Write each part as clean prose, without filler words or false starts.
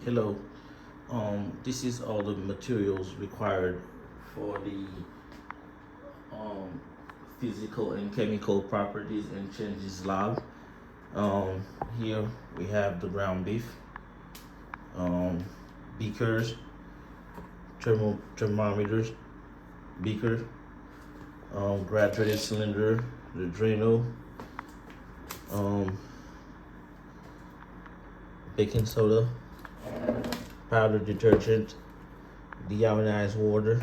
Hello. This is all the materials required for the um, physical and chemical properties in Chenji's lab. Um, Here we have the ground beef, um, beakers, thermometers, beaker, graduated cylinder, the Drano, um, baking soda, powder detergent, deionized water,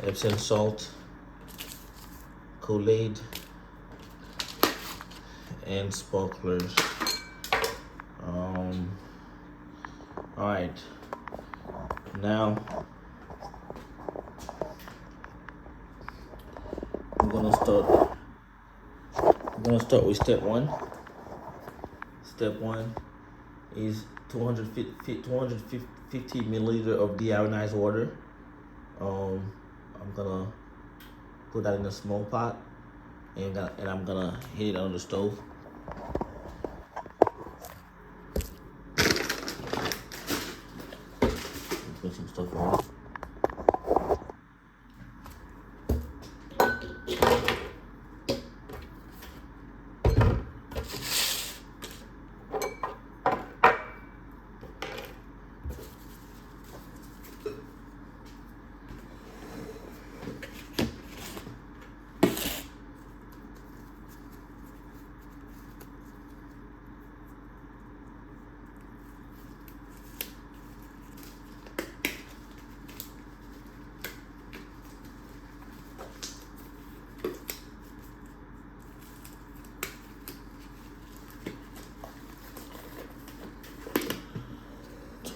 Epsom salt, Kool-Aid, and sparklers. Um, all right, now I'm gonna start. I'm gonna start with step one. Step one is 250 milliliter of deionized water. I'm gonna put that in a small pot, and I'm gonna heat it on the stove. Put some stuff on it.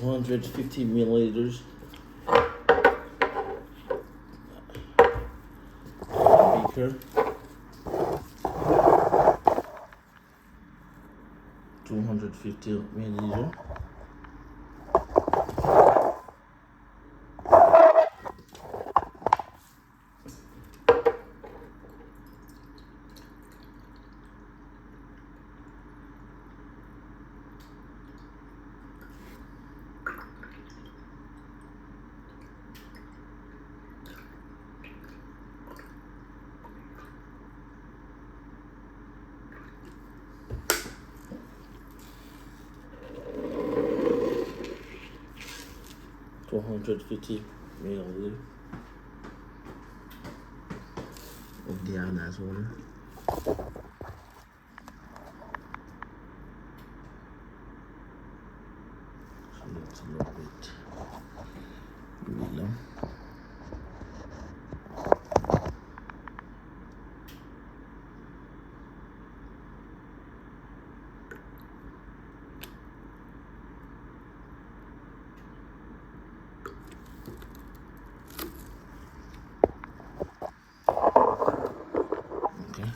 250 milliliters beaker, 250 milliliter. Two hundred 50 milliliter of deionized water. So it's a little bit low. Okay.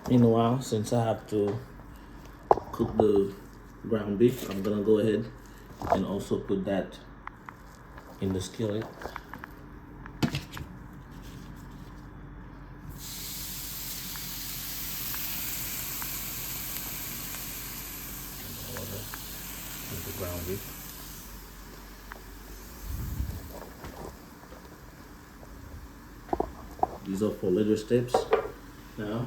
Meanwhile, since I have to cook the ground beef, I'm gonna go ahead and also put that in the skillet. Water and the ground beef. These are for later steps. Now,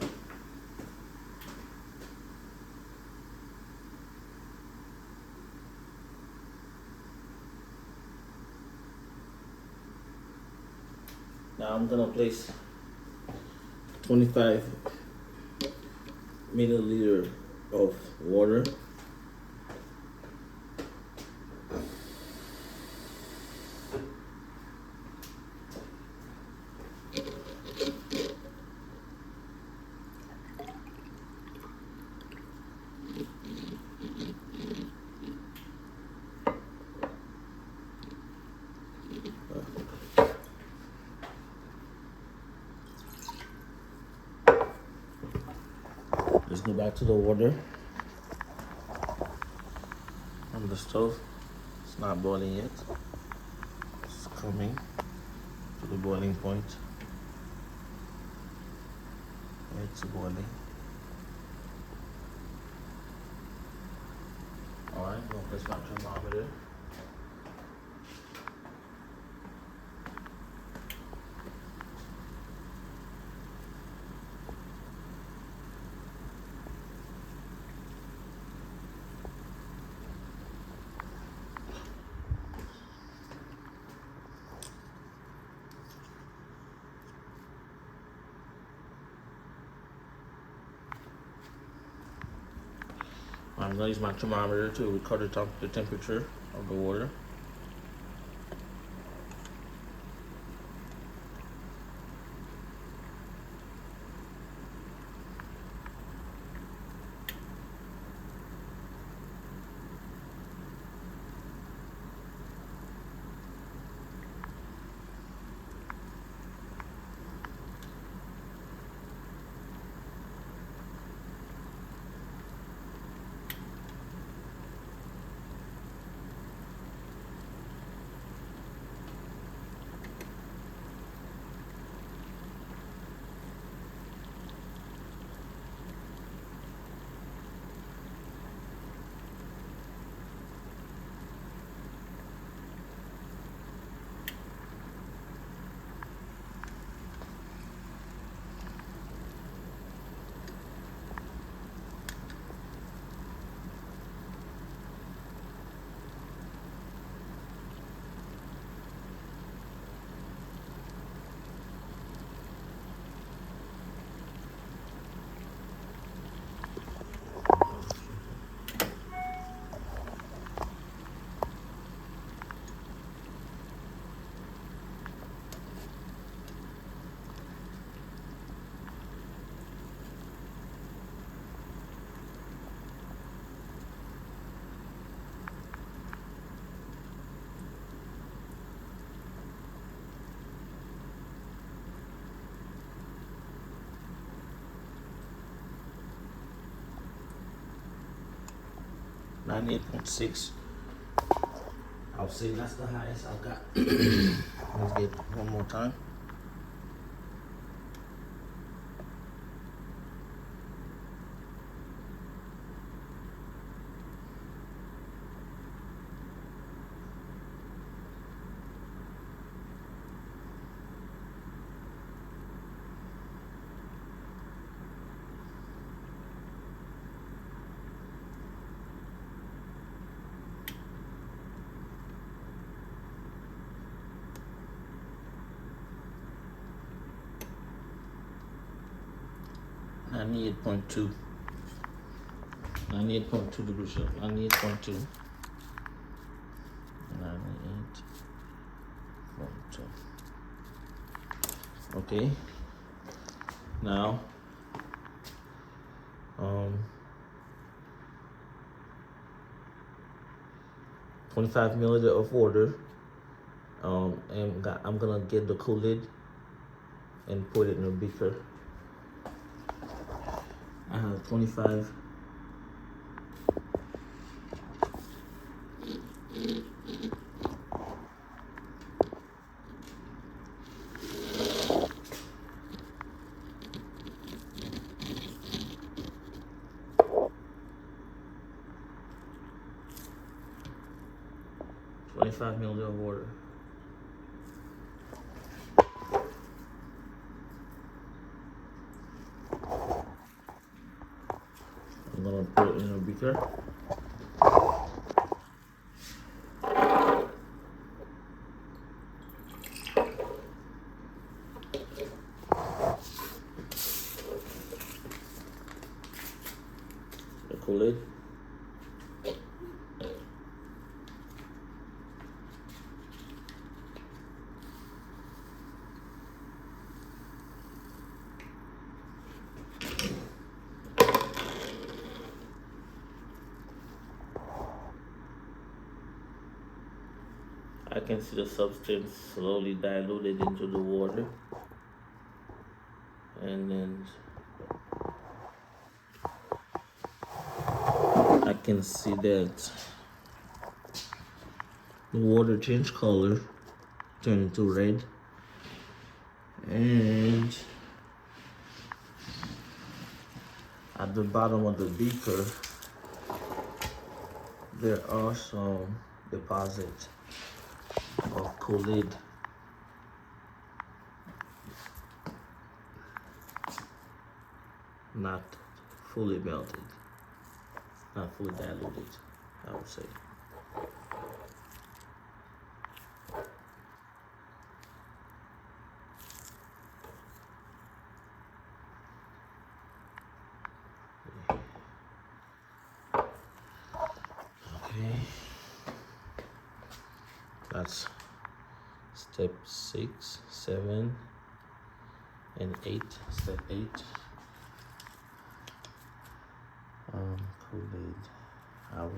I'm gonna place 25 milliliter of water. go back to the water on the stove. It's not boiling yet. It's coming to the boiling point. It's boiling. Alright, I'm gonna place my thermometer. I'm gonna use my thermometer to record the temperature of the water. .6. I'll say that's the highest I've got. Let's get one more time. I need 0.2. 98.2 degrees Celsius. 98.2. 98.2. Okay. Now, 25 milliliters of water. And I'm gonna get the Kool-Aid and put it in a beaker. I have 25. $25 milliliters of water. I'm gonna put it in a beaker. The Kool-Aid. I can see the substance slowly diluted into the water, and then I can see that the water changed color, turned into red, and at the bottom of the beaker there are some deposits of Kool-Aid. Not fully melted, not fully diluted, I would say. Okay, that's step 6, 7, and 8. Step 8. Kool-Aid. I'll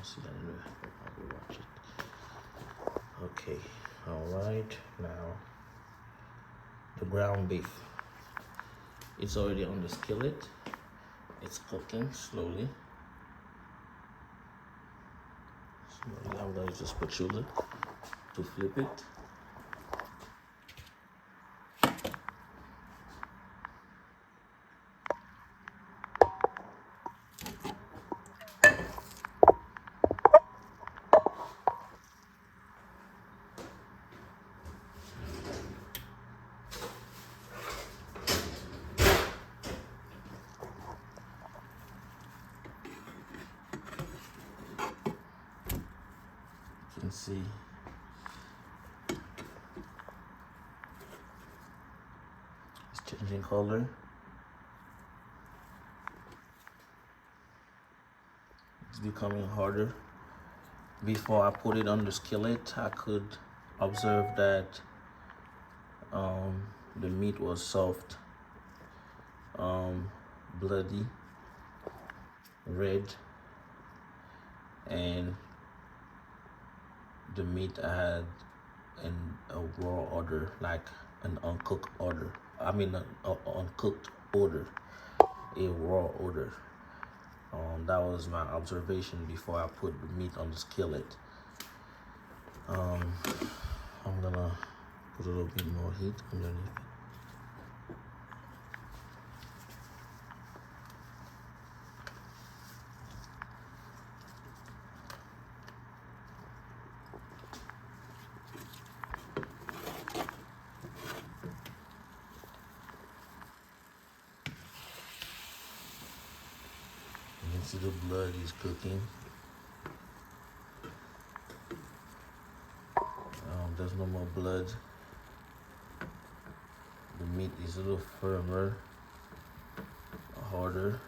see that in I will watch it. Okay, alright, now the ground beef. It's already on the skillet. It's cooking slowly. I'm going to just put sugar to flip it. You can see it's changing color. It's becoming harder. Before I put it on the skillet, I could observe that the meat was soft, bloody, red, and the meat had a raw odor, like an uncooked odor. I mean, an uncooked odor, a raw odor. That was my observation before I put the meat on the skillet. I'm gonna put a little bit more heat underneath it. You can see the blood is cooking. There's no more blood. The meat is a little firmer, harder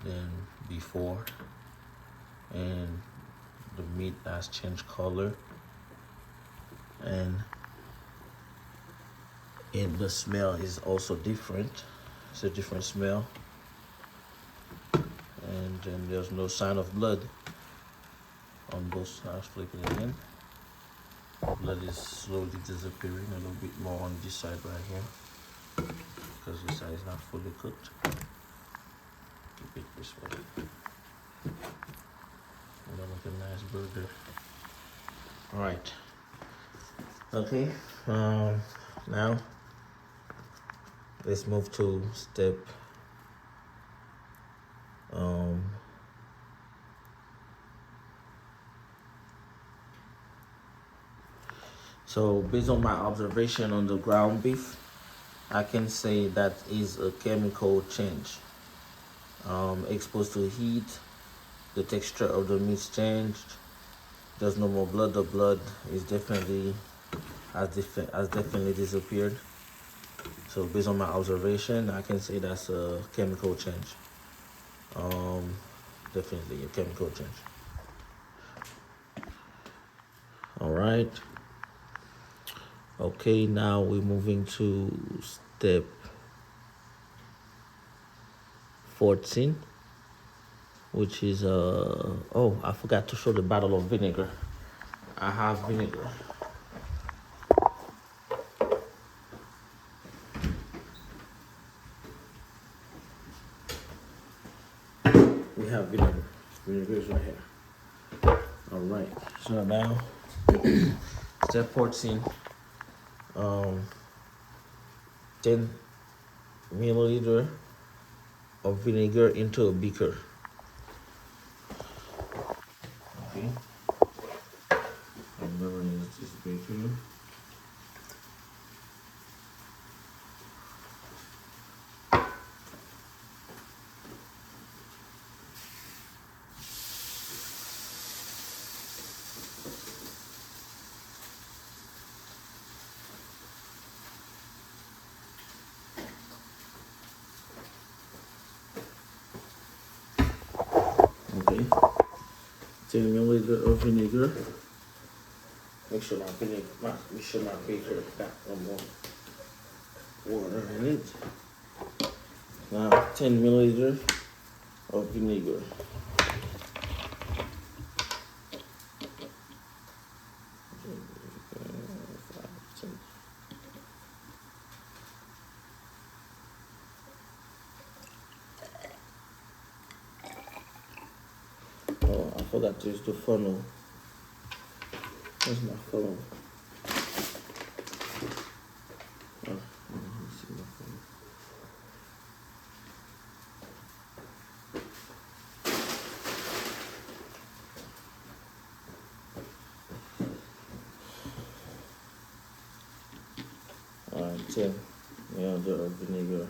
than before, and the meat has changed color, and the smell is also different. It's a different smell, and then there's no sign of blood on both sides. Flipping it in. Blood is slowly disappearing a little bit more on this side right here because this side is not fully cooked. Keep it this way. And then make a nice burger. Alright. Okay. Now let's move to step so based on my observation on the ground beef, I can say that is a chemical change. Exposed to heat, the texture of the meat changed. There's no more blood. The blood is has definitely disappeared. So based on my observation, I can say that's a chemical change. Definitely a chemical change. All right. Okay, now we're moving to step 14, which is oh, I forgot to show the bottle of vinegar. I have vinegar. We have vinegar. Vinegar is right here. All right. So now, step 14. 10 milliliter of vinegar into a beaker. Okay. I'm going to use this beaker. Okay. 10 milliliter of vinegar. Make sure my beaker got some more water in it. Now 10 milliliter of vinegar. Oh, I forgot to use the funnel. Where's my funnel? Oh, let me see my funnel. Alright, 10 milliliter of vinegar.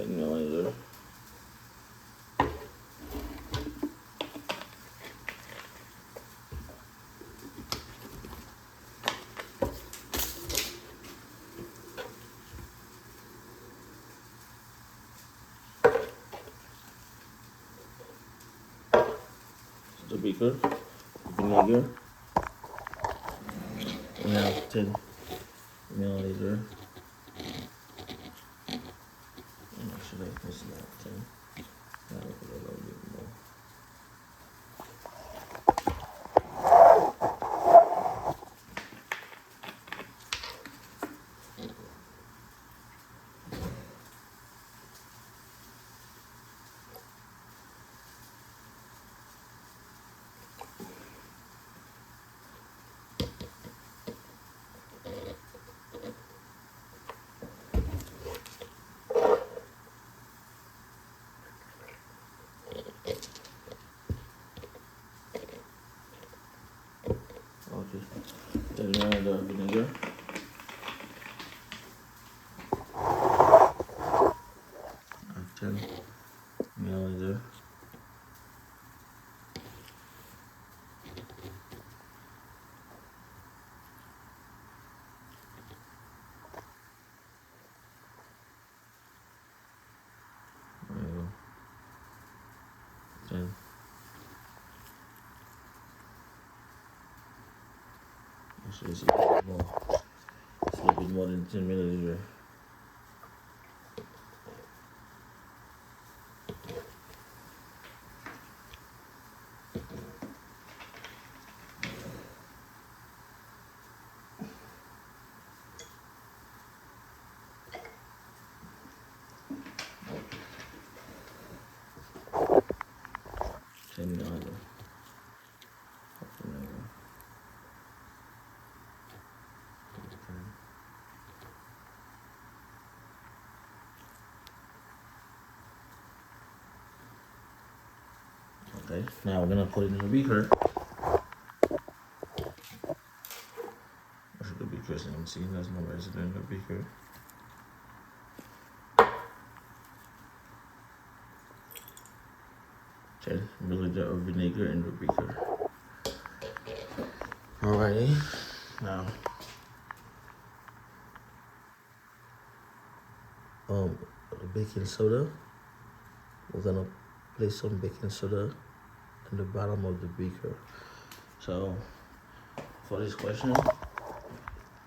Milliliter. The beaker, vinegar. We have 10 milliliter. Should I put that 10? I'll put a little bit more. Okay. 10 milliliter vinegar. And 10 milliliter. There you go. 10. Actually, it's a little bit more. It's a little bit more than 10 milliliter. Okay, now we're gonna put it in the beaker. I should the beaker is empty. There's no residue in the beaker. Okay, milliliter of vinegar in the beaker. Alrighty, now baking soda. We're gonna place some baking soda in the bottom of the beaker. So for this question,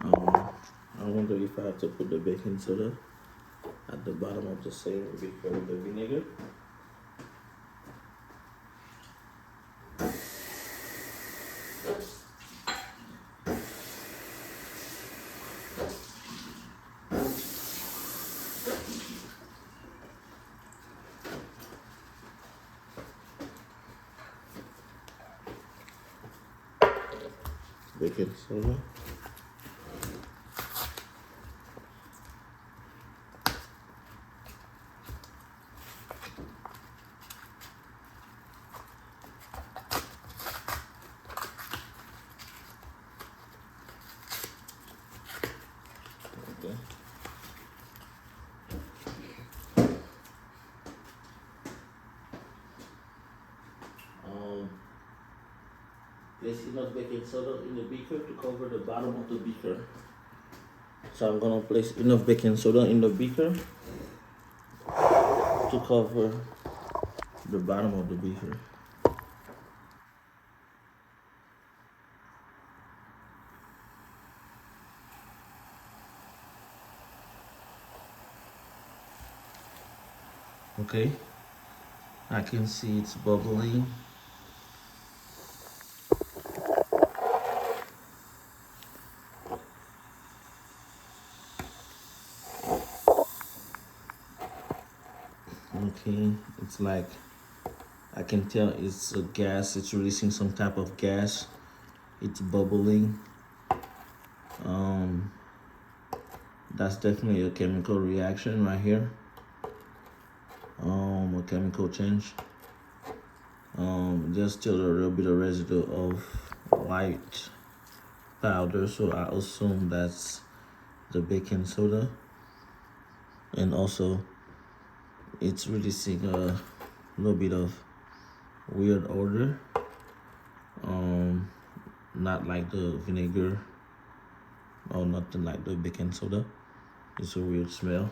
I wonder if I have to put the baking soda at the bottom of the same beaker with the vinegar. Baking soda. Okay. Place enough baking soda in the beaker to cover the bottom of the beaker. So I'm gonna place enough baking soda in the beaker to cover the bottom of the beaker. Okay, I can see it's bubbling. Okay, it's like, I can tell it's a gas, it's releasing some type of gas. It's bubbling. That's definitely a chemical reaction right here. A chemical change. There's still a little bit of residue of white powder, so I assume that's the baking soda. And also, it's releasing a little bit of weird odor. Not like the vinegar or nothing like the baking soda. It's a weird smell.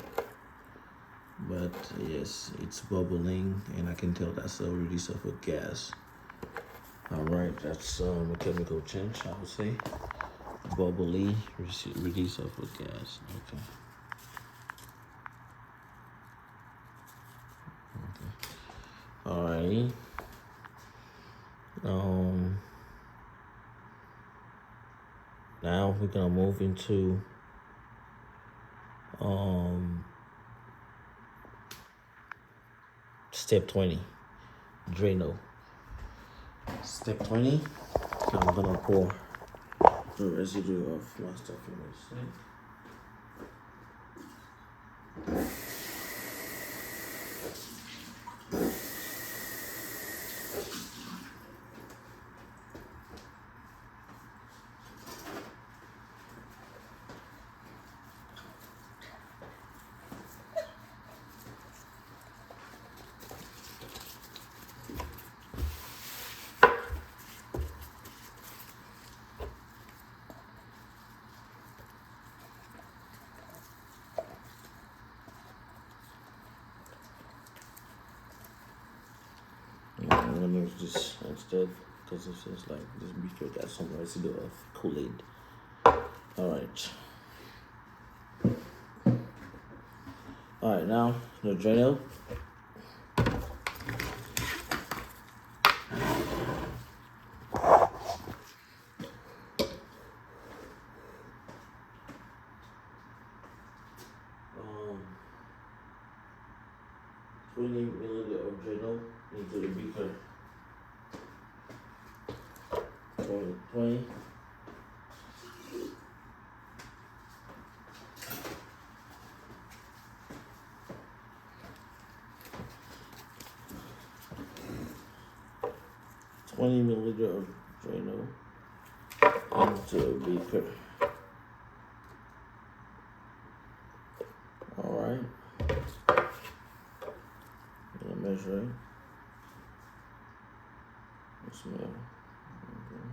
But yes, it's bubbling, and I can tell that's a release of a gas. All right, that's a chemical change, I would say. Bubbly release of a gas. Okay. Alrighty. Now we're gonna move into step 20, Drano. Step 20, I'm gonna pour the residue of my stuff in this sink. I'm gonna use this instead because it feels like this beaker got some residue of Kool-Aid. Alright. Alright, now the Drano. Um, 20 milliliters of Drano into the beaker. 20. 20 milliliters of Drano into a beaker. Alright. I'm gonna measure it. Smell. Okay.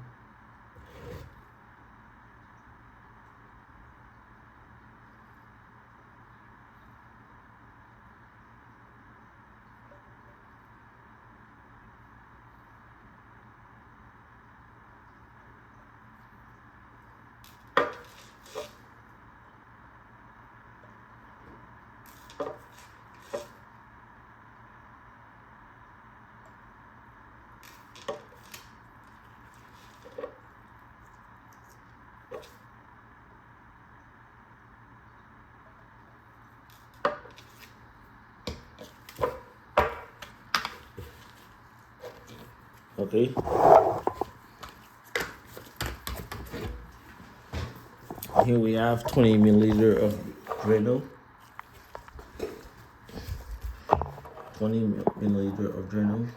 Okay. Here we have 20 milliliter of Drano. 20 milliliter of Drano.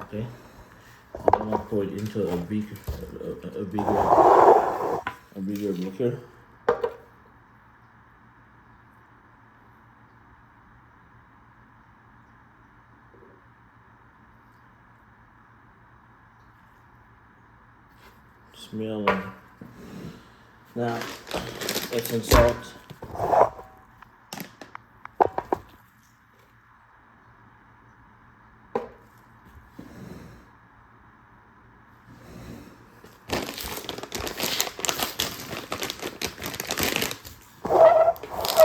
Okay. I'm gonna pour it into a bigger beaker. Smelling. Now, Epsom salt.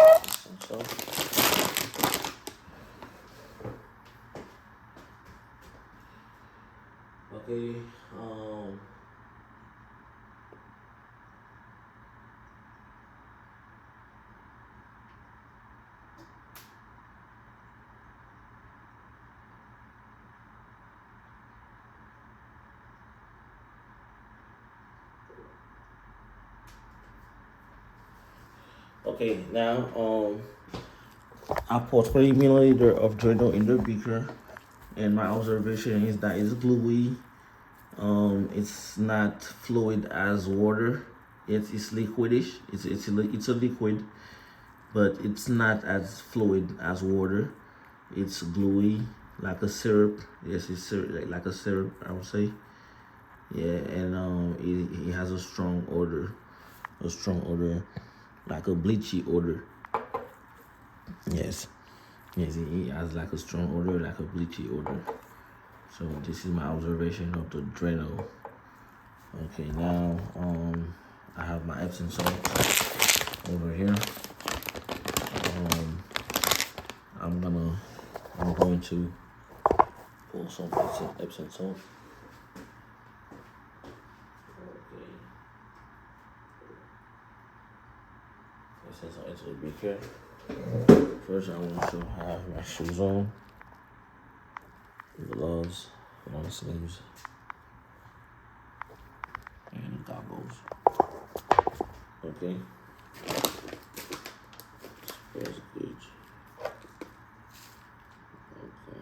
Epsom salt. Okay. Okay, now I pour 20 milliliter of Drano in the beaker, and my observation is that it's gluey. It's not fluid as water. It's liquidish. It's a liquid, but it's not as fluid as water. It's gluey, like a syrup. Yes, it's syrup, like a syrup, I would say. Yeah, and it has a strong odor, like a bleachy odor. Yes, it has like a strong odor, like a bleachy odor. So this is my observation of the Drano. Okay, now I have my Epsom salt over here. I'm going to pull some Epsom salt. Okay. Epsom salt into the beaker. First, I want to have my shoes on, gloves, long sleeves, and goggles. Okay. Smells good. Okay.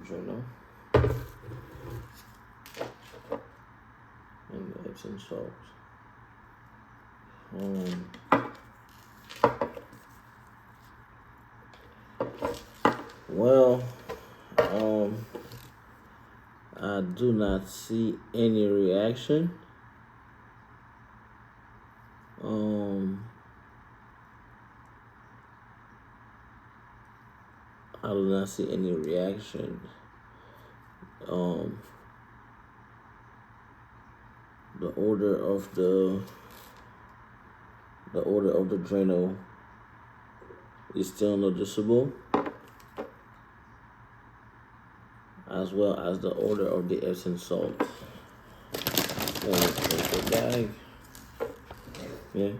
Drano and the Epsom salt. Well, I do not see any reaction. I do not see any reaction. The odor of the Drano is still noticeable, as well as the odor of the Epsom salt. And take the bag. Yeah.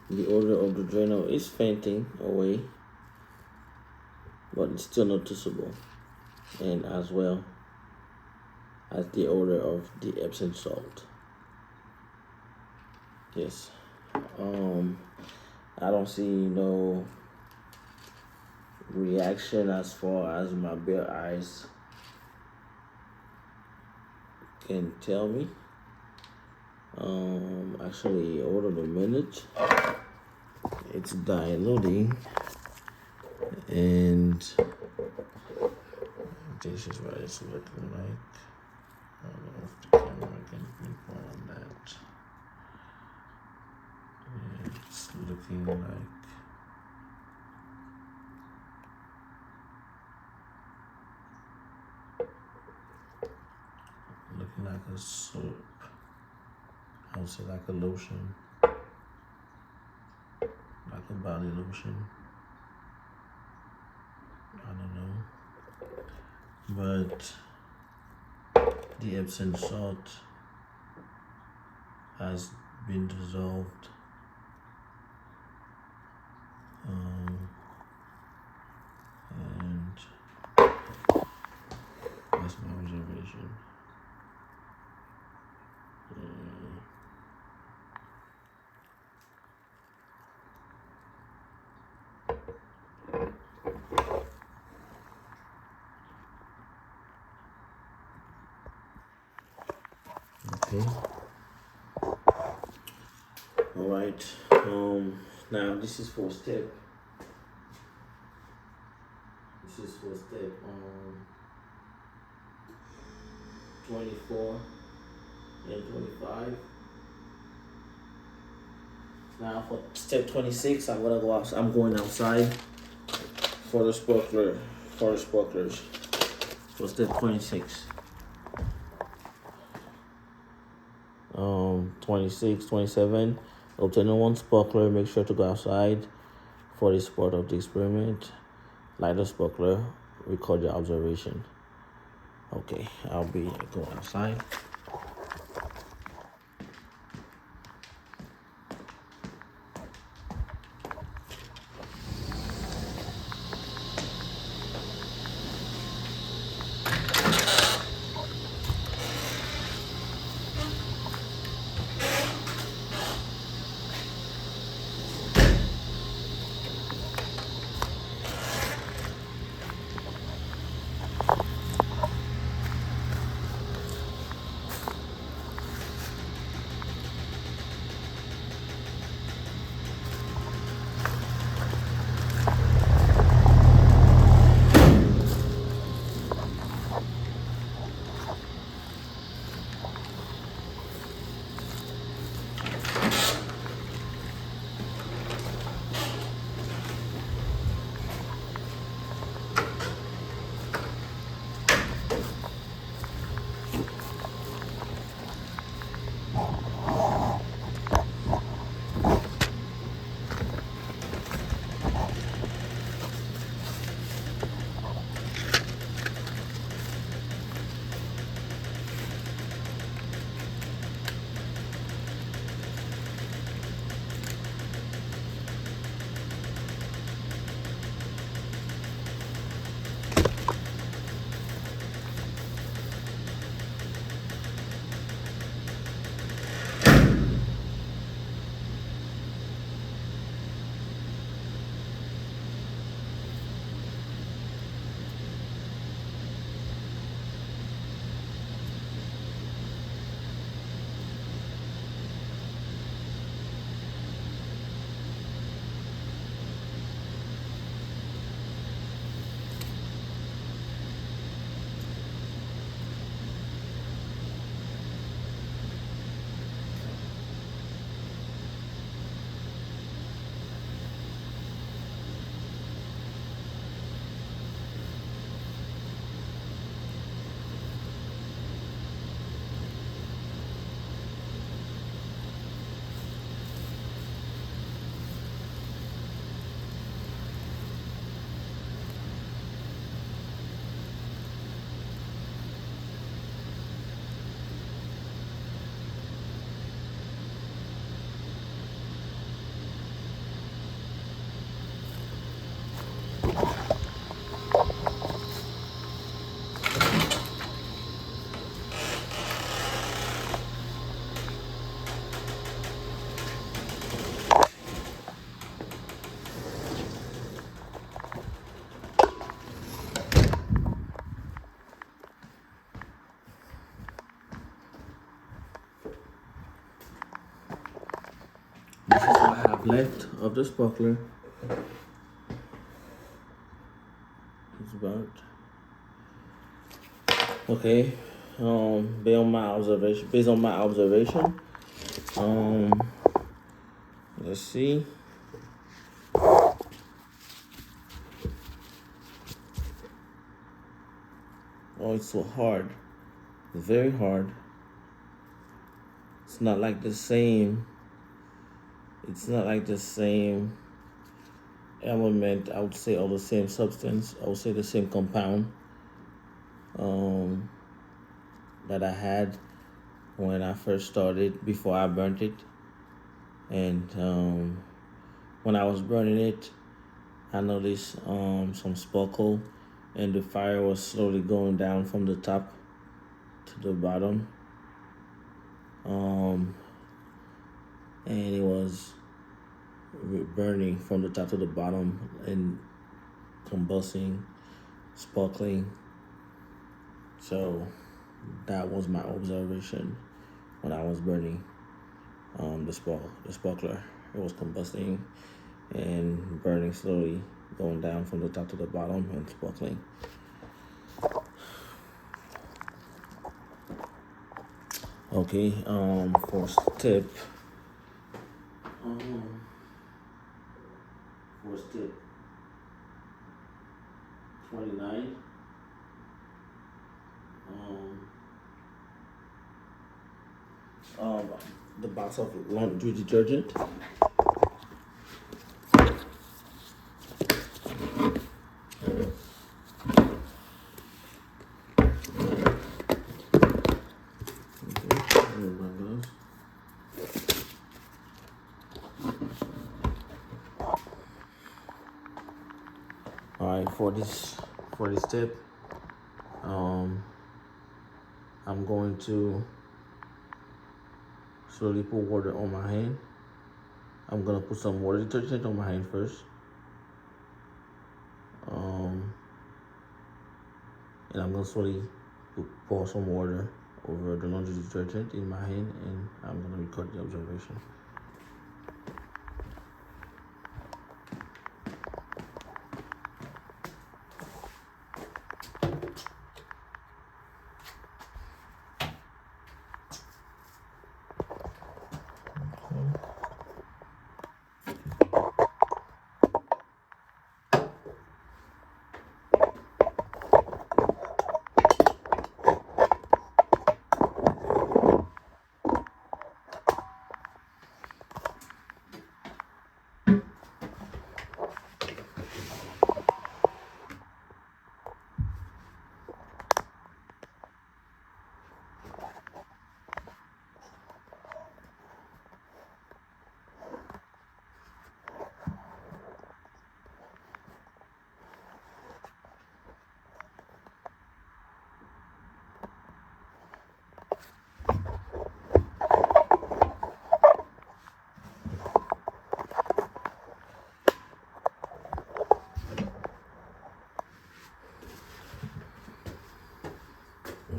The odor of the Drano is fainting away, but it's still noticeable, and as well as the odor of the Epsom salt. Yes. I don't see no reaction as far as my bare eyes can tell me. Actually, hold on a minute. It's downloading, and this is what it's looking like. I don't know if the camera can pinpoint on that. It's looking like a soap. I would say like a lotion, like a body lotion. I don't know, but the Epsom salt has been dissolved. And that's my observation. Okay. All right. Now this is for step. This is for step 24 and 25. Now for step 26, I'm going outside for the sparklers. For step 26. 26, 27. Obtain one sparkler. Make sure to go outside for this part of the experiment. Light the sparkler. Record your observation. Okay, I'll be going outside. length of the sparkler is about okay. Based on my observation, let's see. Oh, it's so hard, very hard. It's not like the same. It's not like the same element. I would say, or the same substance. I would say the same compound that I had when I first started before I burnt it. And when I was burning it, I noticed some sparkle, and the fire was slowly going down from the top to the bottom. And it was burning from the top to the bottom and combusting, sparkling. So that was my observation when I was burning the sparkler. It was combusting and burning slowly, going down from the top to the bottom and sparkling. Okay, for step 29, the box of laundry detergent. All right, for this step, I'm going to slowly put water on my hand. I'm gonna put some water detergent on my hand first. And I'm gonna slowly pour some water over the laundry detergent in my hand, and I'm gonna record the observation.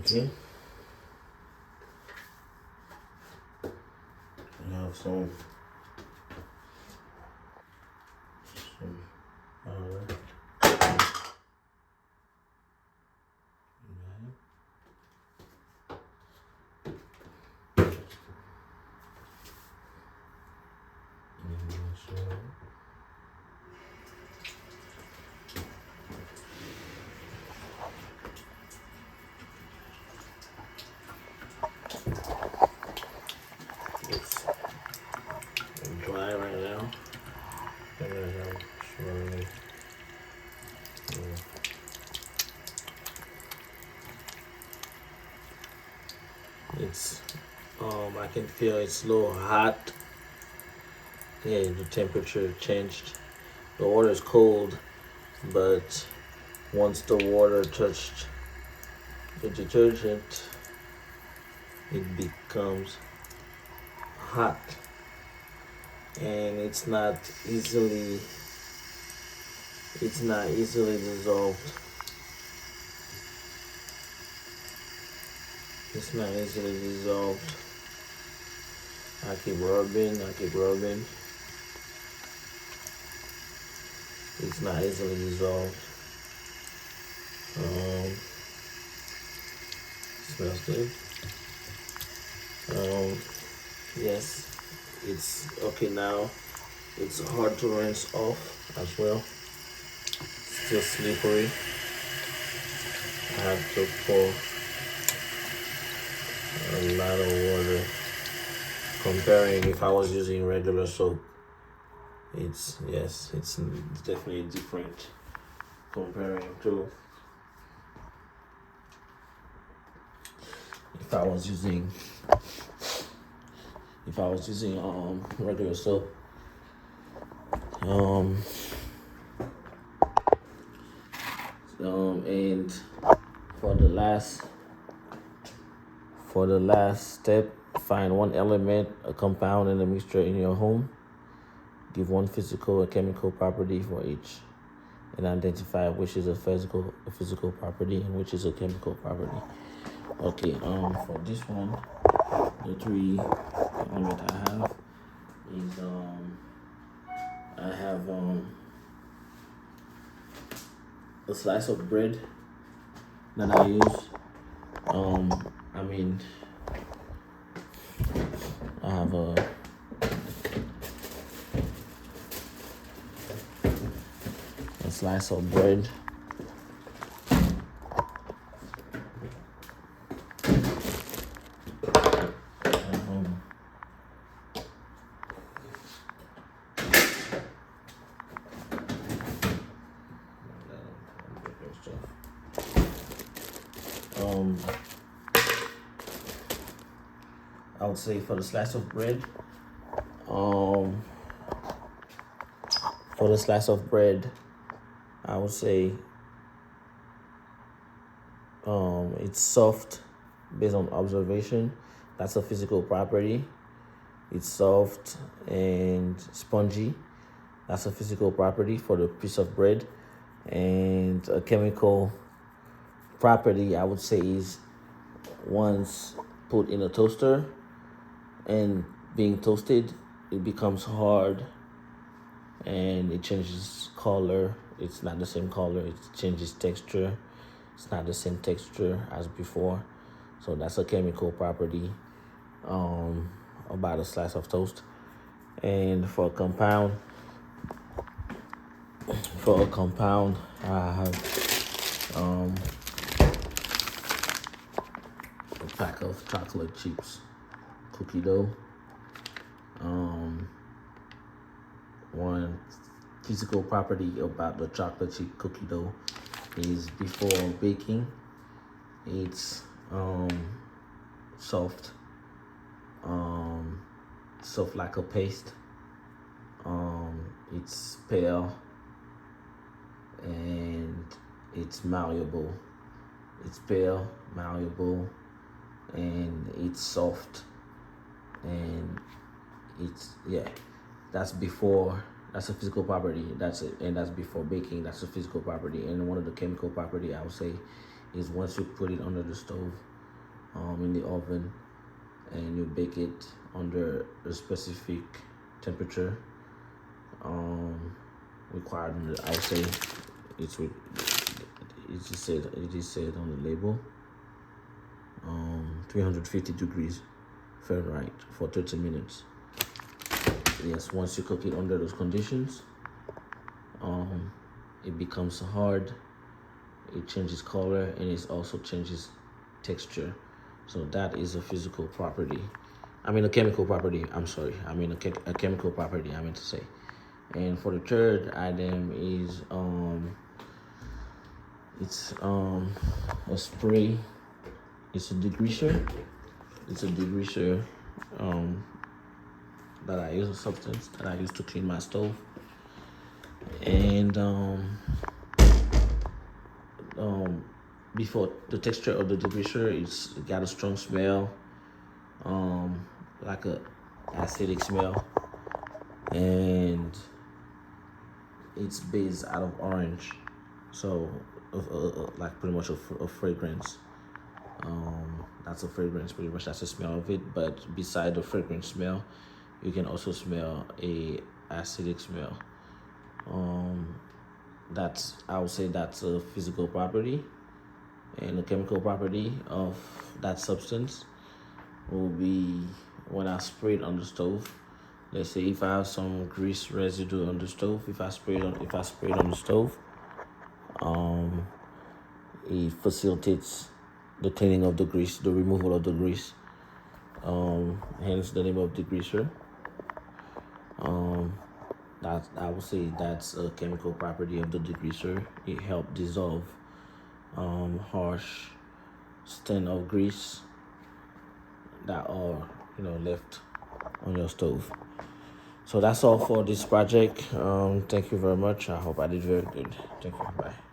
Okay. I have some it's dry right now. And then I'm slowly, it's I can feel it's a little hot. Yeah, the temperature changed. The water is cold, but once the water touched the detergent, it becomes hot, and it's not easily dissolved. It's not easily dissolved. I keep rubbing. It's not easily dissolved. Smells good. Yes, it's okay now. It's hard to rinse off as well. Still slippery. I have to pour a lot of water. Comparing if I was using regular soap, it's definitely different comparing to if I was using regular soap. And for the last step, find one element, a compound, and a mixture in your home. Give one physical or chemical property for each, and identify which is a physical property and which is a chemical property. Okay. For this one, the three elements I have is I have a slice of bread that I use. I have a slice of bread. I would say for the slice of bread, I would say it's soft based on observation. That's a physical property. It's soft and spongy. That's a physical property for the piece of bread. And a chemical property, I would say, is once put in a toaster and being toasted, it becomes hard and it changes color. It's not the same color. It changes texture. It's not the same texture as before. So that's a chemical property about a slice of toast. And for a compound, I have a pack of chocolate chips cookie dough. One physical property about the chocolate chip cookie dough is before baking, it's soft, soft like a paste. It's pale and it's malleable. It's pale, malleable, and it's soft, and that's a physical property. That's it, and that's before baking. That's a physical property. And one of the chemical property I would say is once you put it under the stove, in the oven, and you bake it under a specific temperature, required. I would say it is said on the label, 350 degrees Fahrenheit for 30 minutes. Yes, once you cook it under those conditions, it becomes hard, it changes color, and it also changes texture. So that is a physical property. A chemical property. I'm sorry. A chemical property, I meant to say. And for the third item is it's a spray. It's a degreaser. That I use, a substance that I use to clean my stove. And before the texture of the degreaser, it's got a strong smell, like a acidic smell, and it's based out of orange, so like pretty much a fragrance. That's a fragrance, pretty much. That's the smell of it. But beside the fragrance smell, you can also smell a acidic smell. I would say that's a physical property, and the chemical property of that substance will be when I spray it on the stove. Let's say if I have some grease residue on the stove, if I spray it on the stove, it facilitates the cleaning of the grease, the removal of the grease. Hence the name of degreaser. That I would say that's a chemical property of the degreaser. It helps dissolve harsh stain of grease that are left on your stove. So that's all for this project. Thank you very much. I hope I did very good. Thank you. Bye.